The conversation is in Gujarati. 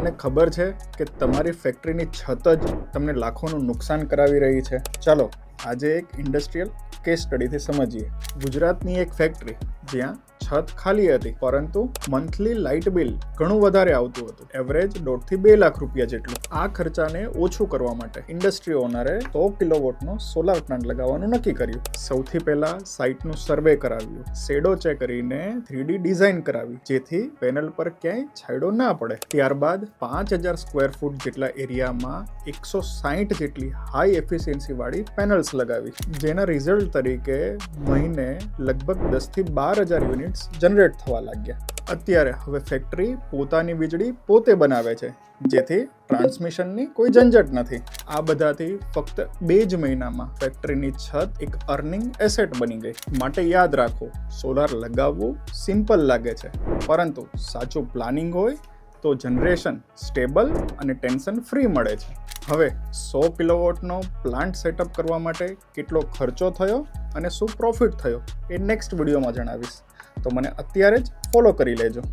તમને ખબર છે કે તમારી ફેક્ટરીની છત જ તમને લાખોનું નુકસાન કરાવી રહી છે? ચાલો આજે એક ઇન્ડસ્ટ્રીયલ કેસ સ્ટડીથી સમજીએ. ગુજરાતની એક ફેક્ટરી જ્યાં છત ખાલી હતી પરંતુ મંથલી લાઇટ બિલ ઘણું વધારે આવતું હતું, એવરેજ 1.5 થી 2 લાખ રૂપિયા જેટલું. આ ખર્ચાને ઓછું કરવા માટે ઇન્ડસ્ટ્રી ઓનરે 100 કિલોવોટનો સોલાર પ્લાન્ટ લગાવવાનું નક્કી કર્યું. સૌથી પહેલા સાઇટનું સર્વે કરાવ્યું, શેડો ચેક કરીને 3D ડિઝાઇન કરાવી જેથી પેનલ પર ક્યાંય છાંયડો ના પડે. ત્યારબાદ 5000 સ્ક્વેર ફૂટ જેટલા એરિયામાં 160 જેટલી હાઈ એફિશિયન્સી વાળી પેનલ્સ લગાવી, જેના રિઝલ્ટ તરીકે મહિને લગભગ 10 થી 12000 યુનિટ્સ જનરેટ થવા લાગ્યા. અત્યારે હવે ફેક્ટરી પોતાની વીજળી પોતે બનાવે છે, જેથી ટ્રાન્સમિશનની કોઈ ઝંઝટ નથી. આ બધાથી ફક્ત 2 જ મહિનામાં ફેક્ટરીની છત એક અર્નિંગ એસેટ બની ગઈ. માટે યાદ રાખો, સોલાર લગાવવું સિમ્પલ લાગે છે, પરંતુ સાચું પ્લાનિંગ હોય તો જનરેશન સ્ટેબલ અને ટેન્શન ફ્રી મળે છે. હવે 100 કિલોવોટનો પ્લાન્ટ સેટઅપ કરવા માટે કેટલો ખર્ચો થયો અને શું પ્રોફિટ થયો એ નેક્સ્ટ વિડીયોમાં જણાવીશ, તો મને અત્યારે જ ફોલો કરી લેજો.